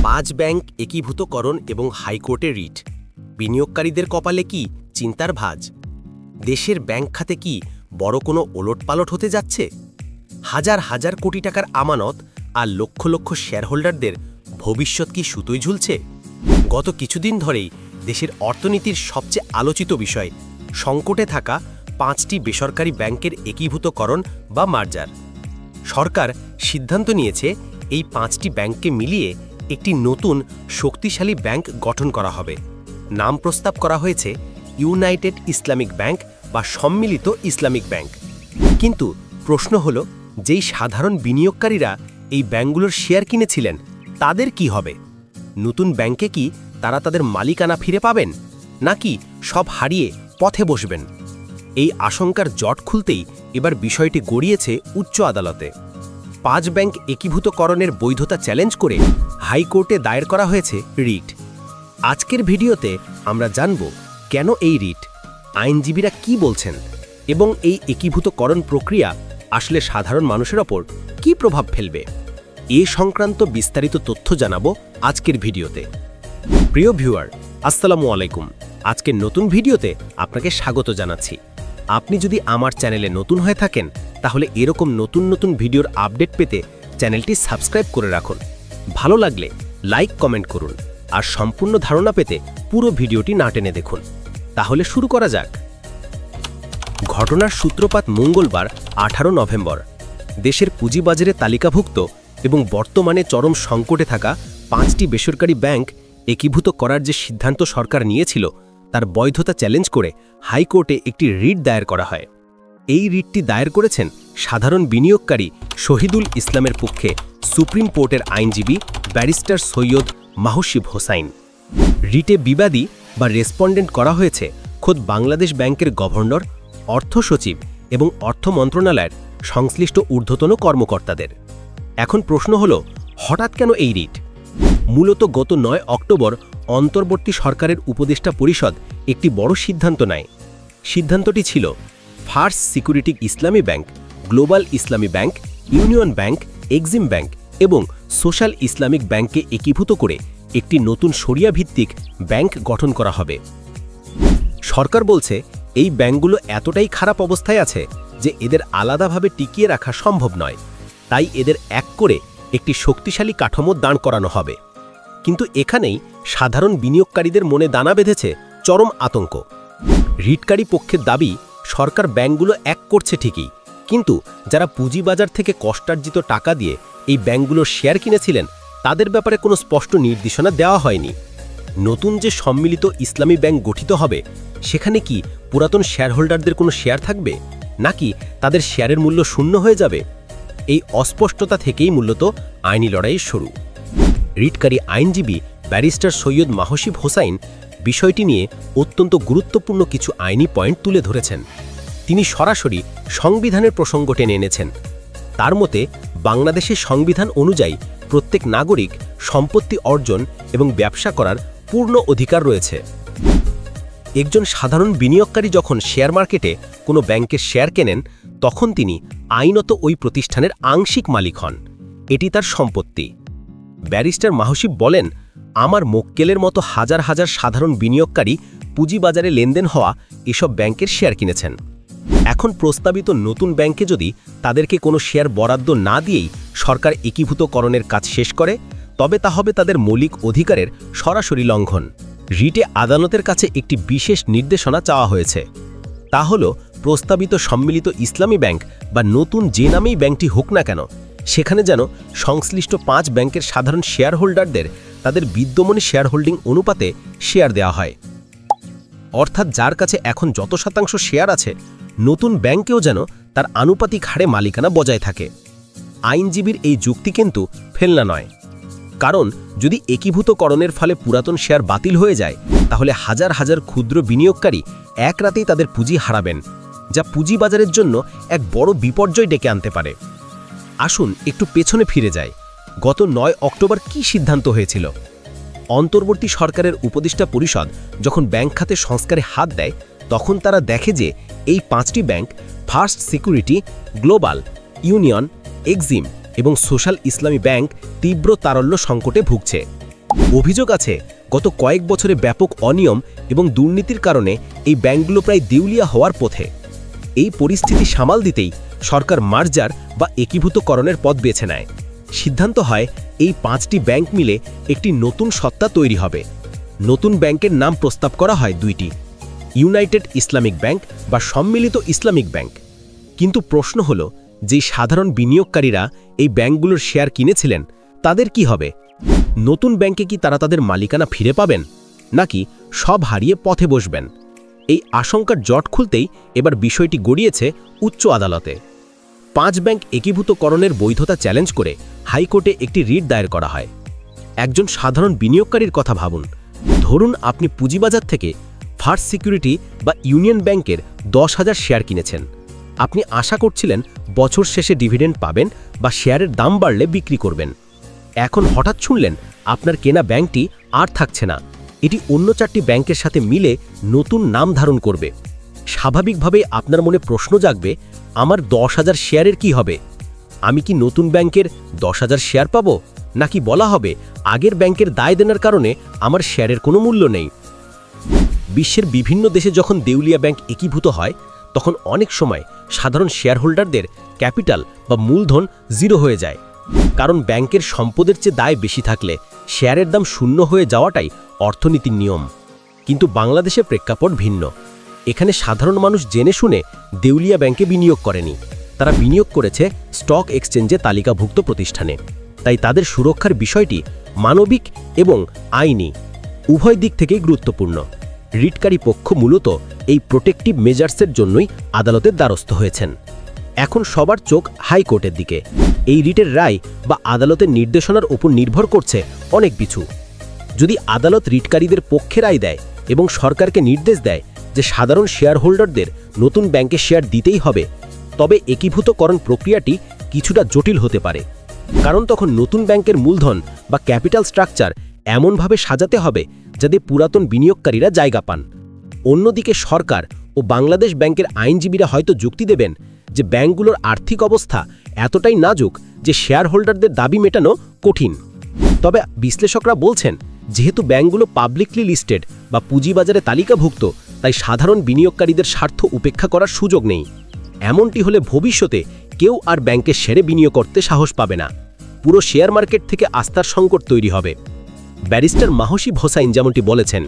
5 bank একীভূতকরণ এবং হাইকোর্টে writ. বিনিয়োগকারীদের কপালে কি চিন্তার ভাঁজ? দেশের ব্যাংক খাতে কি বড় কোনো ওলটপালট হতে যাচ্ছে? হাজার হাজার কোটি টাকার আমানত আর লক্ষ লক্ষ শেয়ারহোল্ডারদের ভবিষ্যৎ কি সুতোয় ঝুলছে? গত কিছুদিন ধরেই দেশের অর্থনীতির সবচেয়ে আলোচিত বিষয় সংকটে থাকা 5টি বেসরকারি ব্যাংকের একীভূতকরণ বা মার্জার। সরকার সিদ্ধান্ত নিয়েছে এই 5টি ব্যাংককে মিলিয়ে একটি নতুন শক্তিশালী ব্যাংক গঠন করা হবে। নাম প্রস্তাব করা হয়েছে ইউনাইটেড ইসলামিক ব্যাংক বা সম্মিলিত ইসলামিক ব্যাংক। কিন্তু প্রশ্ন হলো, যেই সাধারণ বিনিয়োগকারীরা এই ব্যাংকগুলোর শেয়ার কিনেছিলেন তাদের কি হবে? নতুন ব্যাংকে কি তারা তাদের মালিকানা ফিরে পাবেন, নাকি সব হারিয়ে পথে বসবেন? এই আশঙ্কার জট খুলতেই এবার বিষয়টি গড়িয়েছে উচ্চ আদালতে। 5 ব্যাংক একীভূতকরণের বৈধতা চ্যালেঞ্জ করে হাইকোর্টে দায়ের করা হয়েছে রিট। আজকের ভিডিওতে আমরা জানব কেন এই রিট, আইনজীবীরা কি বলছেন এবং এই একীভূতকরণ প্রক্রিয়া আসলে সাধারণ মানুষের ওপর কি প্রভাব ফেলবে। এ সংক্রান্ত বিস্তারিত তথ্য জানাবো আজকের ভিডিওতে। প্রিয় ভিউয়ার, আসসালামু আলাইকুম। আজকের নতুন ভিডিওতে আপনাকে স্বাগত জানাচ্ছি। আপনি যদি আমার চ্যানেলে নতুন হয়ে থাকেন তাহলে এরকম নতুন নতুন ভিডিওর আপডেট পেতে চ্যানেলটি সাবস্ক্রাইব করে রাখুন। ভালো লাগলে লাইক কমেন্ট করুন আর সম্পূর্ণ ধারণা পেতে পুরো ভিডিওটি না টেনে দেখুন। তাহলে শুরু করা যাক। ঘটনার সূত্রপাত মঙ্গলবার 18 নভেম্বর। দেশের পুঁজিবাজারে তালিকাভুক্ত এবং বর্তমানে চরম সংকটে থাকা 5টি বেসরকারি ব্যাংক একীভূত করার যে সিদ্ধান্ত সরকার নিয়েছিল তার বৈধতা চ্যালেঞ্জ করে হাইকোর্টে একটি রিট দায়ের করা হয়। এই রিটটি দায়ের করেছেন সাধারণ বিনিয়োগকারী শহীদুল ইসলামের পক্ষে সুপ্রিম কোর্টের আইনজীবী ব্যারিস্টার সৈয়দ মাহসিব হোসাইন। রিটে বিবাদী বা রেসপন্ডেন্ট করা হয়েছে খোদ বাংলাদেশ ব্যাংকের গভর্নর, অর্থ সচিব এবং অর্থ মন্ত্রণালয়ের সংশ্লিষ্ট ঊর্ধ্বতন কর্মকর্তাদের। এখন প্রশ্ন হল, হঠাৎ কেন এই রিট? মূলত গত 9 অক্টোবর অন্তর্বর্তী সরকারের উপদেষ্টা পরিষদ একটি বড় সিদ্ধান্ত নেয়। সিদ্ধান্তটি ছিল ফার্স্ট সিকিউরিটি ইসলামী ব্যাংক, গ্লোবাল ইসলামী bank, union bank, Exim bank এবং সোশ্যাল ইসলামিক ব্যাংককে একীভূত করে একটি নতুন শরিয়া ভিত্তিক ব্যাংক গঠন করা হবে। সরকার বলছে এই ব্যাংকগুলো এতটাই খারাপ অবস্থায় আছে যে এদের আলাদাভাবে টিকিয়ে রাখা সম্ভব নয়, তাই এদের এক করে একটি শক্তিশালী কাঠামো দাঁড় করানো হবে। কিন্তু এখানেই সাধারণ বিনিয়োগকারীদের মনে দানা বেঁধেছে চরম আতঙ্ক। রিটকারী পক্ষের দাবি, সরকার ব্যাংকগুলো এক করছে ঠিকই, কিন্তু যারা পুঁজিবাজার থেকে কষ্টার্জিত টাকা দিয়ে এই ব্যাংকগুলোর শেয়ার কিনেছিলেন তাদের ব্যাপারে কোনো স্পষ্ট নির্দেশনা দেওয়া হয়নি। নতুন যে সম্মিলিত ইসলামী ব্যাংক গঠিত হবে সেখানে কি পুরাতন শেয়ারহোল্ডারদের কোনো শেয়ার থাকবে, নাকি তাদের শেয়ারের মূল্য শূন্য হয়ে যাবে? এই অস্পষ্টতা থেকেই মূলত আইনি লড়াইয়ের শুরু। রিটকারী আইনজীবী ব্যারিস্টার সৈয়দ মাহসিব হোসাইন বিষয়টি নিয়ে অত্যন্ত গুরুত্বপূর্ণ কিছু আইনি পয়েন্ট তুলে ধরেছেন। তিনি সরাসরি সংবিধানের প্রসঙ্গ টেনে এনেছেন। তার মতে, বাংলাদেশের সংবিধান অনুযায়ী প্রত্যেক নাগরিক সম্পত্তি অর্জন এবং ব্যবসা করার পূর্ণ অধিকার রয়েছে। একজন সাধারণ বিনিয়োগকারী যখন শেয়ার মার্কেটে কোনো ব্যাংকের শেয়ার কেনেন তখন তিনি আইনত ওই প্রতিষ্ঠানের আংশিক মালিক হন। এটি তার সম্পত্তি। ব্যারিস্টার মাহসিব বলেন, আমার মক্কেলের মতো হাজার হাজার সাধারণ বিনিয়োগকারী পুঁজিবাজারে লেনদেন হওয়া এসব ব্যাংকের শেয়ার কিনেছেন। এখন প্রস্তাবিত নতুন ব্যাংকে যদি তাদেরকে কোনো শেয়ার বরাদ্দ না দিয়েই সরকার একীভূতকরণের কাজ শেষ করে, তবে তা হবে তাদের মৌলিক অধিকারের সরাসরি লঙ্ঘন। রিটে আদালতের কাছে একটি বিশেষ নির্দেশনা চাওয়া হয়েছে। তা হল, প্রস্তাবিত সম্মিলিত ইসলামী ব্যাংক বা নতুন যে নামেই ব্যাংকটি হোক না কেন, সেখানে যেন সংশ্লিষ্ট 5 ব্যাংকের সাধারণ শেয়ারহোল্ডারদের তাদের বিদ্যমান শেয়ার হোল্ডিং অনুপাতে শেয়ার দেওয়া হয়। অর্থাৎ যার কাছে এখন যত শতাংশ শেয়ার আছে, নতুন ব্যাংকেও যেন তার আনুপাতিক হারে মালিকানা বজায় থাকে। আইনজীবীর এই যুক্তি কিন্তু ফেলনা নয়, কারণ যদি একীভূতকরণের ফলে পুরাতন শেয়ার বাতিল হয়ে যায় তাহলে হাজার হাজার ক্ষুদ্র বিনিয়োগকারী এক রাতেই তাদের পুঁজি হারাবেন, যা পুঁজিবাজারের জন্য এক বড় বিপর্যয় ডেকে আনতে পারে। আসুন একটু পেছনে ফিরে যাই। গত 9 অক্টোবর কি সিদ্ধান্ত হয়েছিল? অন্তর্বর্তী সরকারের উপদেষ্টা পরিষদ যখন ব্যাংক খাতে সংস্কারে হাত দেয় তখন তারা দেখে যে এই 5টি bank first security, global, union, Exim এবং সোশ্যাল ইসলামী ব্যাংক তীব্র তারল্য সংকটে ভুগছে। অভিযোগ আছে গত কয়েক বছরে ব্যাপক অনিয়ম এবং দুর্নীতির কারণে এই ব্যাংকগুলো প্রায় দেউলিয়া হওয়ার পথে। এই পরিস্থিতি সামাল দিতেই সরকার মার্জার বা একীভূতকরণের পথ বেছে নেয়। সিদ্ধান্ত হয় এই 5টি ব্যাংক মিলে একটি নতুন সত্তা তৈরি হবে। নতুন ব্যাংকের নাম প্রস্তাব করা হয় 2টি, ইউনাইটেড ইসলামিক ব্যাংক বা সম্মিলিত ইসলামিক ব্যাংক। কিন্তু প্রশ্ন হল, যে সাধারণ বিনিয়োগকারীরা এই ব্যাংকগুলোর শেয়ার কিনেছিলেন তাদের কি হবে? নতুন ব্যাংকে কি তারা তাদের মালিকানা ফিরে পাবেন, নাকি সব হারিয়ে পথে বসবেন? এই আশঙ্কার জট খুলতেই এবার বিষয়টি গড়িয়েছে উচ্চ আদালতে। 5 ব্যাংক একীভূতকরণের বৈধতা চ্যালেঞ্জ করে হাইকোর্টে একটি রিট দায়ের করা হয়। একজন সাধারণ বিনিয়োগকারীর কথা ভাবুন। ধরুন আপনি পুঁজিবাজার থেকে ফার্স্ট সিকিউরিটি বা ইউনিয়ন ব্যাংকের 10,000 শেয়ার কিনেছেন। আপনি আশা করছিলেন বছর শেষে ডিভিডেন্ড পাবেন বা শেয়ারের দাম বাড়লে বিক্রি করবেন। এখন হঠাৎ শুনলেন আপনার কেনা ব্যাংকটি আর থাকছে না, এটি অন্য 4টি ব্যাংকের সাথে মিলে নতুন নাম ধারণ করবে। স্বাভাবিকভাবেই আপনার মনে প্রশ্ন জাগবে, আমার 10,000 শেয়ারের কি হবে? আমি কি নতুন ব্যাংকের 10,000 শেয়ার পাবো, নাকি বলা হবে আগের ব্যাংকের দায় দেনার কারণে আমার শেয়ারের কোনো মূল্য নেই? বিশ্বের বিভিন্ন দেশে যখন দেউলিয়া ব্যাংক একীভূত হয় তখন অনেক সময় সাধারণ শেয়ার হোল্ডারদের ক্যাপিটাল বা মূলধন জিরো হয়ে যায়, কারণ ব্যাংকের সম্পদের চেয়ে দায় বেশি থাকলে শেয়ারের দাম শূন্য হয়ে যাওয়াটাই অর্থনীতির নিয়ম। কিন্তু বাংলাদেশের প্রেক্ষাপট ভিন্ন। এখানে সাধারণ মানুষ জেনে শুনে দেউলিয়া ব্যাংকে বিনিয়োগ করেনি, তারা বিনিয়োগ করেছে স্টক এক্সচেঞ্জে তালিকাভুক্ত প্রতিষ্ঠানে। তাই তাদের সুরক্ষার বিষয়টি মানবিক এবং আইনি উভয় দিক থেকেই গুরুত্বপূর্ণ। রিটকারী পক্ষ মূলত এই প্রোটেক্টিভ মেজার্সের জন্যই আদালতের দ্বারস্থ হয়েছেন। এখন সবার চোখ হাইকোর্টের দিকে। এই রিটের রায় বা আদালতের নির্দেশনার উপর নির্ভর করছে অনেক কিছু। যদি আদালত রিটকারীদের পক্ষে রায় দেয় এবং সরকারকে নির্দেশ দেয় যে সাধারণ শেয়ার হোল্ডারদের নতুন ব্যাংকে শেয়ার দিতেই হবে, তবে একীভূতকরণ প্রক্রিয়াটি কিছুটা জটিল হতে পারে। কারণ তখন নতুন ব্যাংকের মূলধন বা ক্যাপিটাল স্ট্রাকচার এমনভাবে সাজাতে হবে যাতে পুরাতন বিনিয়োগকারীরা জায়গা পান। অন্যদিকে সরকার ও বাংলাদেশ ব্যাংকের আইনজীবীরা হয়তো যুক্তি দেবেন যে ব্যাংকগুলোর আর্থিক অবস্থা এতটাই নাজুক যে শেয়ার হোল্ডারদের দাবি মেটানো কঠিন। তবে বিশ্লেষকরা বলছেন, যেহেতু ব্যাংকগুলো পাবলিকলি লিস্টেড বা পুঁজিবাজারে তালিকাভুক্ত, তাই সাধারণ বিনিয়োগকারীদের স্বার্থ উপেক্ষা করার সুযোগ নেই। এমনটি হলে ভবিষ্যতে কেউ আর ব্যাংকের শেয়ারে বিনিয়োগ করতে সাহস পাবে না। পুরো শেয়ার মার্কেট থেকে আস্থার সংকট তৈরি হবে। ব্যারিস্টার মাহসিব হোসাইন যেমনটি বলেছেন,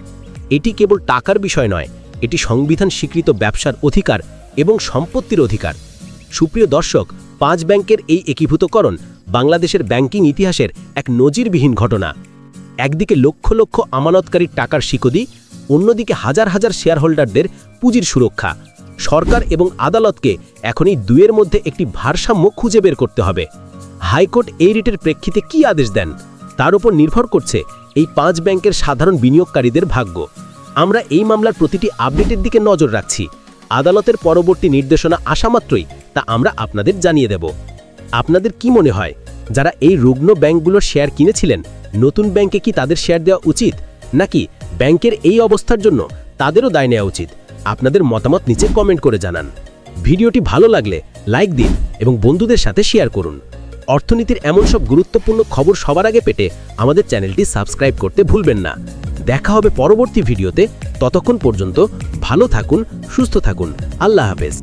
এটি কেবল টাকার বিষয় নয়, এটি সংবিধান স্বীকৃত ব্যবসার অধিকার এবং সম্পত্তির অধিকার। সুপ্রিয় দর্শক, 5 ব্যাংকের এই একীভূতকরণ বাংলাদেশের ব্যাংকিং ইতিহাসের এক নজিরবিহীন ঘটনা। একদিকে লক্ষ লক্ষ আমানতকারীর টাকার শিকদি, অন্যদিকে হাজার হাজার শেয়ার হোল্ডারদের পুঁজির সুরক্ষা। সরকার এবং আদালতকে এখন এই দুয়ের মধ্যে একটি ভারসাম্য খুঁজে বের করতে হবে। হাইকোর্ট এই রিটের প্রেক্ষিতে কি আদেশ দেন তার উপর নির্ভর করছে এই 5 ব্যাংকের সাধারণ বিনিয়োগকারীদের ভাগ্য। আমরা এই মামলার প্রতিটি আপডেটের দিকে নজর রাখছি। আদালতের পরবর্তী নির্দেশনা আসা মাত্রই তা আমরা আপনাদের জানিয়ে দেব। আপনাদের কি মনে হয়, যারা এই রুগ্ন ব্যাংকগুলোর শেয়ার কিনেছিলেন, নতুন ব্যাংকে কি তাদের শেয়ার দেওয়া উচিত, নাকি ব্যাংকের এই অবস্থার জন্য তাদেরও দায় নেওয়া উচিত? আপনাদের মতামত নিচে কমেন্ট করে জানান। ভিডিওটি ভালো লাগলে লাইক দিন এবং বন্ধুদের সাথে শেয়ার করুন। অর্থনীতির এমন সব গুরুত্বপূর্ণ খবর সবার আগে পেতে আমাদের চ্যানেলটি সাবস্ক্রাইব করতে ভুলবেন না। দেখা হবে পরবর্তী ভিডিওতে। ততক্ষণ পর্যন্ত ভালো থাকুন, সুস্থ থাকুন। আল্লাহ হাফেজ।